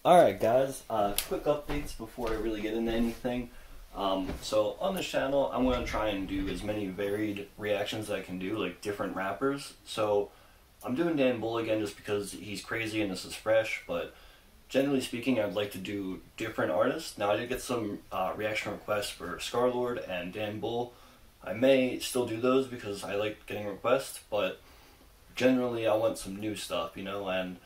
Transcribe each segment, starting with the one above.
Alright guys, quick updates before I really get into anything. So on this channel, I'm going to try and do as many varied reactions as I can do, like different rappers. So I'm doing Dan Bull again just because he's crazy and this is fresh, but generally speaking, I'd like to do different artists. Now I did get some reaction requests for Scarlord and Dan Bull. I may still do those because I like getting requests, but generally I want some new stuff, you know, and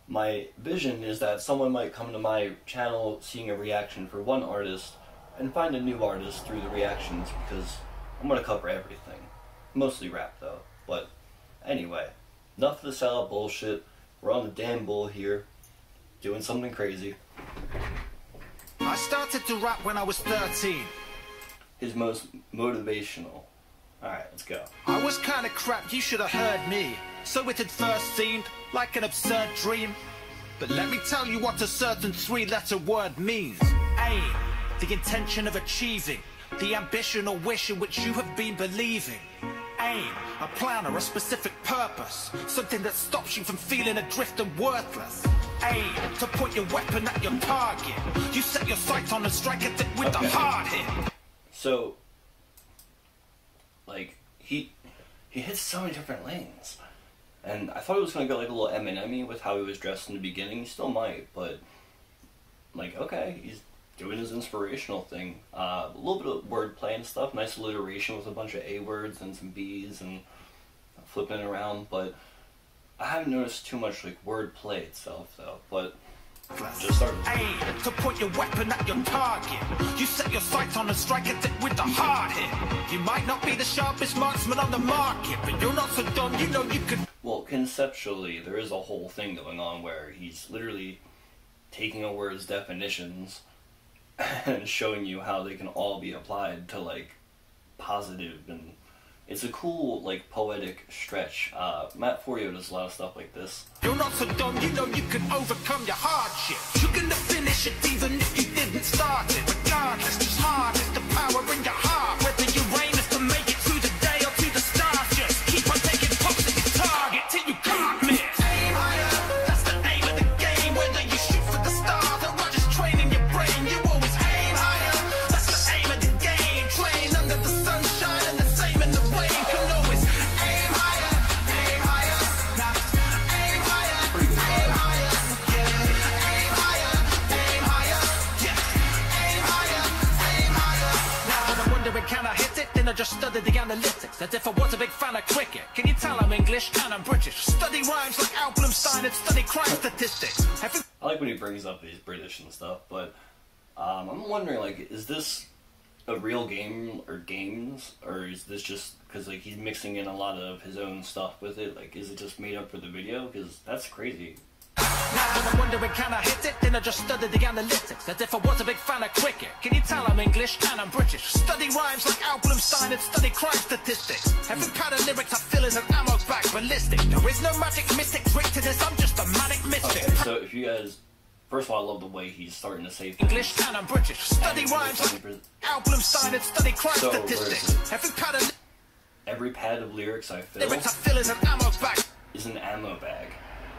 my vision is that someone might come to my channel seeing a reaction for one artist and find a new artist through the reactions, because I'm going to cover everything. Mostly rap though. But anyway, enough of the sellout bullshit. We're on the Dan Bull here, doing something crazy. I started to rap when I was 13. His most motivational. Alright, let's go. I was kinda crap, you should have heard me. So it had first seemed like an absurd dream. But let me tell you what a certain three-letter word means. Aim, the intention of achieving, the ambition or wish in which you have been believing. Aim, a plan or a specific purpose, something that stops you from feeling adrift and worthless. Aim, to point your weapon at your target. You set your sights on and strike at it with the hard hit. So, like, he hits so many different lanes. And I thought he was going to go like a little Eminem-y with how he was dressed in the beginning. He still might, but, like, okay, he's doing his inspirational thing. A little bit of wordplay and stuff, nice alliteration with a bunch of A words and some B's and flipping it around, but I haven't noticed too much, like, wordplay itself, though, but just started. Aim, to point your weapon at your target. You set your sights on and strike at it with the hard hit. You might not be the sharpest marksman on the market, but you're not so dumb, you know you could. Well, conceptually, there is a whole thing going on where he's literally taking a word's definitions and showing you how they can all be applied to, like, positive, and it's a cool, like, poetic stretch. Matt Forio does a lot of stuff like this. You're not so dumb, you know you can overcome your hardship. You're gonna finish it even if you didn't start it. Regardless, it's hard, it's the power in your heart. Whether your aim is to make it through the day or to the stars, just keep on taking pops at your target till you can't miss. Aim higher, that's the aim of the game. Whether you shoot for the stars or just training your brain, you always aim higher. That's the aim of the game. Train under the sunshine and the same in the rain. Can always aim higher, aim higher. Now aim higher, aim higher. Yeah, aim higher, aim higher. Yeah, aim higher, aim higher. Now I'm wondering, can I hit it? Then I just studied the analytics as if I was a big fan of cricket. Can you tell I'm English and I'm British? Study rhymes like Al Blumstein and study crime statistics. I like when he brings up these British and stuff, but I'm wondering, like, is this a real game or games, or is this just because, like, he's mixing in a lot of his own stuff with it? Like, is it just made up for the video? Because that's crazy. Now I'm wondering, can I hit it? Then I just studied the analytics as if I was a big fan of cricket. Can you tell I'm English and I'm British? Study rhymes like Al Blumstein and study crime statistics. Every pad of lyrics I feel is an ammo back ballistic. There is no magic mystic trick to this, I'm just a manic mystic. Okay, so if you guys, first of all, I love the way he's starting to say things. English and I'm British. Study rhymes like Al Blumstein and study crime statistics. Every pad of lyrics I lyrics I feel is an ammo bag. Is an ammo bag.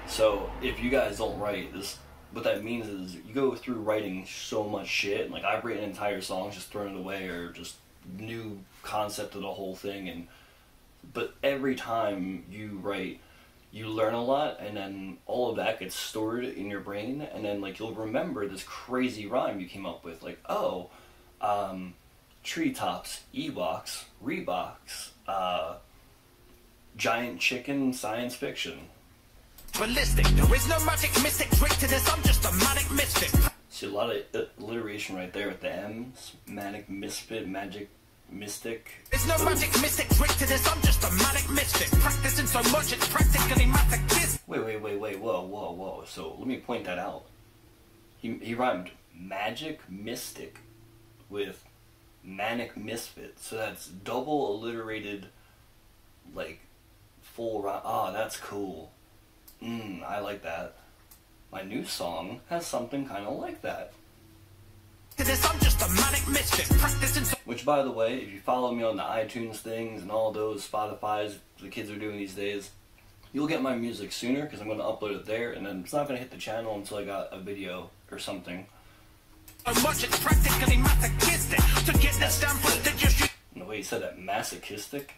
So if you guys don't write this, what that means is you go through writing so much shit, and, like, I've written entire songs, just thrown it away, or just new concept of the whole thing, but every time you write, you learn a lot, and then all of that gets stored in your brain, and then, like, you'll remember this crazy rhyme you came up with, like, oh, treetops, Ewoks, Reeboks, giant chicken, science fiction. Ballistic. There is no magic mystic trick to this, I'm just a manic misfit. See, a lot of alliteration right there with the M's. Manic, misfit, magic, mystic. There's no magic mystic trick to this, I'm just a manic misfit. Practicing so much it's practically masochistic. Wait, whoa. So let me point that out. He rhymed magic mystic with manic misfit. So that's double alliterated, like, full rhyme. Ah, that's cool. I like that. My new song has something kind of like that. I'm just a manic misfit, practicing. Which, by the way, if you follow me on the iTunes things and all those Spotify's the kids are doing these days, you'll get my music sooner because I'm going to upload it there, and then it's not going to hit the channel until I got a video or something. Much it's practically masochistic to get this done prestigious. And the way he said that, masochistic,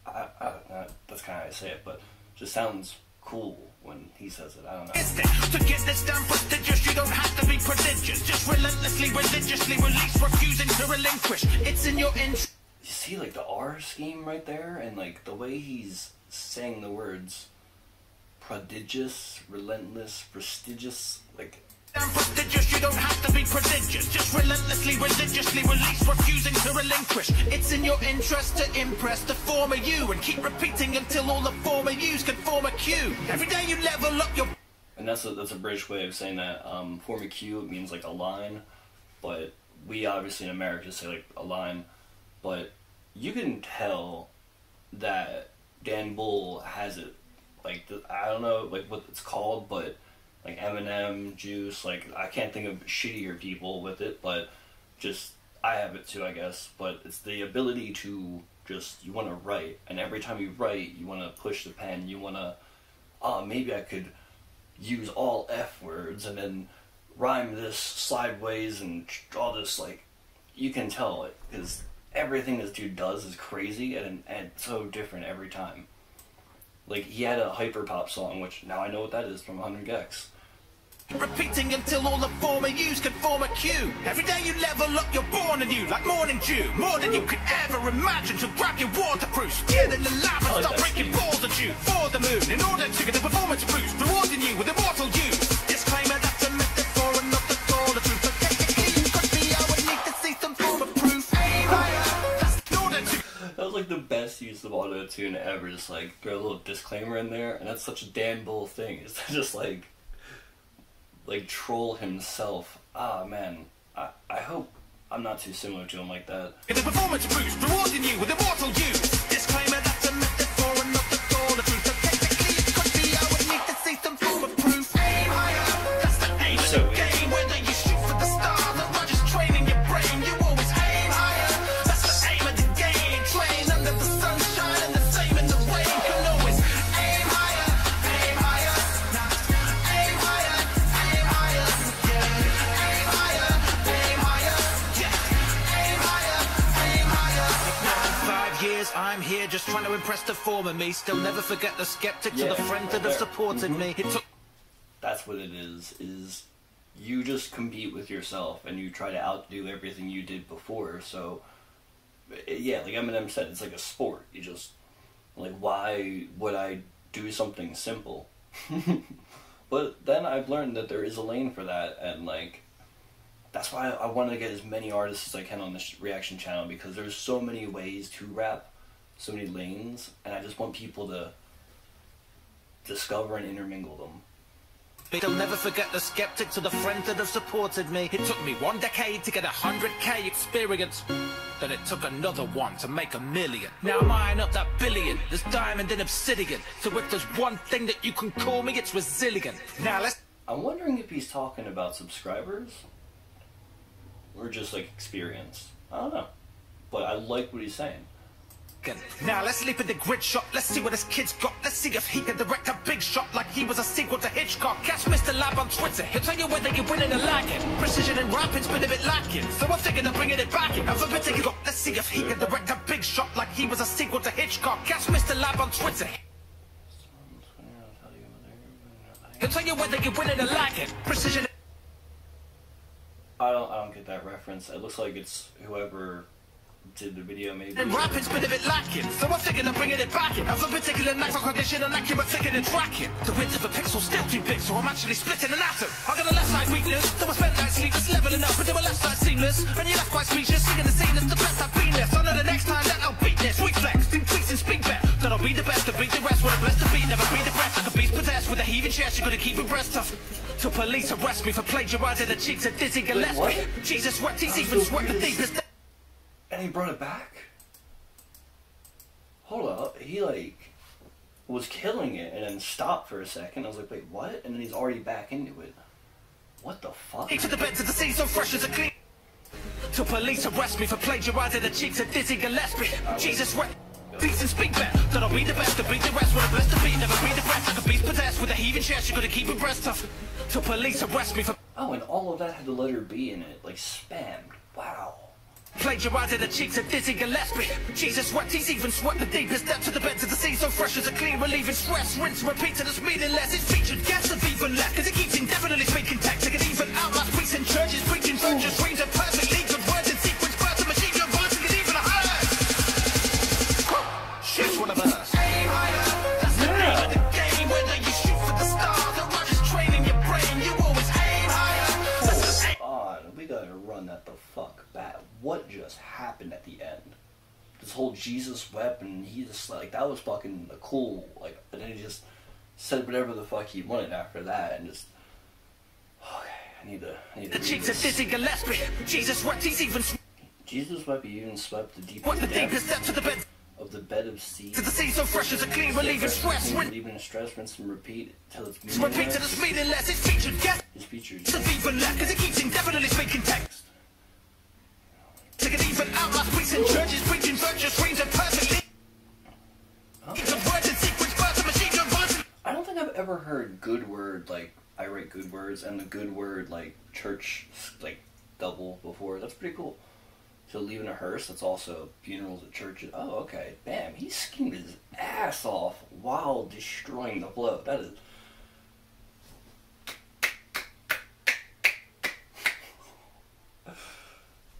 that's kind of how I say it, but just sounds cool when he says it. I don't know. To get this done prestigious, you don't have to be prodigious. Just relentlessly, religiously release, refusing to relinquish. It's in your interest. You see, like, the R scheme right there, and, like, the way he's saying the words prodigious, relentless, prestigious, like... Prestigious, you don't have to be prodigious. Just relentlessly, religiously release, refusing to relinquish. It's in your interest to impress the former you and keep repeating until all the former yous can form a queue. Every day you level up your... And that's a British way of saying that. Form a queue, it means, like, a line, but we obviously in America say, like, a line. But you can tell that Dan Bull has it, like, I don't know, like, what it's called, but, like, Eminem, Juice, like, I can't think of shittier people with it, but just, I have it too, I guess, but it's the ability to just, you want to write, and every time you write, you want to push the pen, you want to, maybe I could use all F words, and then rhyme this sideways, and draw this, like, you can tell it, because everything this dude does is crazy and so different every time. Like, he had a hyperpop song, which now I know what that is from 100 Gex. Repeating until all the former yous can form a queue. Every day you level up, you're born anew, like morning dew. More than you could ever imagine, so grab your waterproofs. Get in the lab and start breaking balls at you. For the moon, in order to get the performance boost. Rewarding you with immortal use. Disclaimer, that's a metaphor and not the all the truth. But technically, you could be, I would need to see some form of proof. Aim higher, that's in order to... That was like the best use of auto-tune ever, just like throw a little disclaimer in there, and that's such a Dan Bull thing, is to just like troll himself. Ah, man, I hope I'm not too similar to him like that. It's a performance boost, rewarding you with immortal use. Disclaimer, that's a metaphor and not the all the truth. So technically it could be, I would need to see some form of proof. Aim higher, that's the aim of the game. Whether you shoot for the stars or just training your brain, you always aim higher. That's the aim of the game. Train under the sunshine and the same in the rain. Can always aim higher, aim higher. Aim higher, aim higher. Yeah. Aim higher, aim higher. Yeah. Aim higher, aim higher. 5 years I'm here just trying to impress the former me. Still never forget the skeptics or the friends that have supported me. It took... That's what it is you just compete with yourself and you try to outdo everything you did before. So yeah, like Eminem said, it's like a sport. You just, like, why would I do something simple? But then I've learned that there is a lane for that, and like that's why I want to get as many artists as I can on this reaction channel, because there's so many ways to rap, so many lanes, and I just want people to discover and intermingle them. They'll never forget the skeptics or the friends that have supported me. It took me 1 decade to get 100K experience. Then it took another one to make 1 million. Now I'm eyeing up that billion. There's diamond and obsidian. So if there's one thing that you can call me, it's resilient. Now let's... I'm wondering if he's talking about subscribers or just like experience. I don't know. But I like what he's saying. Now let's leap in the grid shot. Let's see what this kid's got. Let's see if he can direct a big shot like he was a sequel to Hitchcock. Catch Mr. Lab on Twitter. He'll tell you whether you're winning or lacking. Precision and rapping's been a bit lacking, so I'm thinking of bringing it back in. Alphabetic got. Let's see if he can direct a big shot like he was a sequel to Hitchcock. Catch Mr. Lab on Twitter. He'll tell you whether you're winning or lacking. Precision. I don't get that reference. It looks like it's whoever did the video, maybe. And rapping's been a bit lacking, so I'm thinking of bringing it back in. I've a particular knack for cognition and accurate thinking and tracking. The width of a pixel still too big, so I'm actually splitting an atom. I got a left side weakness, so I spent nights sleepless, leveling up, but do a left side seamless. And you're left quite speechless, singing the scene as the best I've been left. I know the next time that I'll beat this. Sweet flex, increasing speed bet. That I'll be the best to beat the rest. With a blessed to beat, never be the best. Like a beast possessed with a heaving chest, you're gonna keep your breast tough. Till police arrest me for plagiarizing the cheeks of Dizzy Gillespie. Jesus, sweat, he's even sweat the deepest. And he brought it back? Hold up, he like was killing it and then stopped for a second. I was like, wait, what? And then he's already back into it. What the fuck? To the bed to the sea, so fresh as a clean. Till police arrest me for plagiarizing the cheeks of Dizzy Gillespie. Jesus, what? go. Beats and speak back, that I'll be the best, to beat the rest, with a blessed to beat, never be the best. Like a beast possessed with a heaving chest, you gotta keep your breast tough. Till police arrest me for. Oh, and all of that had the letter B in it, like spammed. Wow. Plagiarized in the cheeks of Dizzy Gillespie. Jesus wept, he's even swept the deepest depths of the bed to the sea. So fresh as a clean, relieving stress. Rinse, repeat to the speeding less. It's featured guests of even less. Cause it keeps indefinitely speaking text. It can even outlast priests and churches. Preaching virgin streams of perfectly good words in sequence. Birds of machine gun bullets. It can even hurt. Shit's one of us. Aim higher. That's the name of the game. Whether you shoot for the stars or just training your brain, you always aim higher. That's the aim. We gotta run that the fuck back. What just happened at the end? This whole Jesus wept and he just like that was fucking cool. Like, and then he just said whatever the fuck he wanted after that and just. Okay, I need to. The cheeks of Dizzy Gillespie. Jesus wept, he's even. Jesus wept, he even swept the What the deepest deepest depths of the bed. of the bed of sea. To the sea so fresh as a clean, relieving stress. Relieving stress, rinse and repeat till it's Repeat to the speed and less. It's featured guest. It's featured. It's even less, cause it keeps indefinitely speaking text. To get even outlast priests and churches, preaching virtuous streams of perfectly. It's a words in sequence, birds of machine gun bullets. I don't think I've ever heard good word, like, I write good words, and the good word, like, church, like, double before. That's pretty cool. So leaving a hearse, that's also funerals at churches. Oh, okay. Bam, he schemed his ass off while destroying the flow. That is...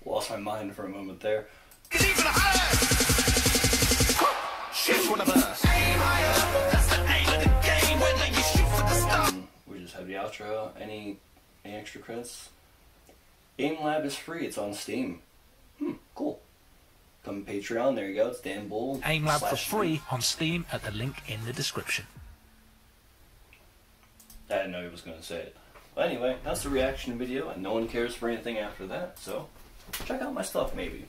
Lost my mind for a moment there. It's even higher. Shit's one of us. Aim higher. That's the aim of the game. Whether you shoot for the stars. We just have the outro. Any extra credits? Game Lab is free. It's on Steam. Cool. Come Patreon. There you go. It's Dan Bull. Aim Lab for free on Steam at the link in the description. I didn't know he was going to say it. But anyway, that's the reaction video, and no one cares for anything after that, so check out my stuff maybe.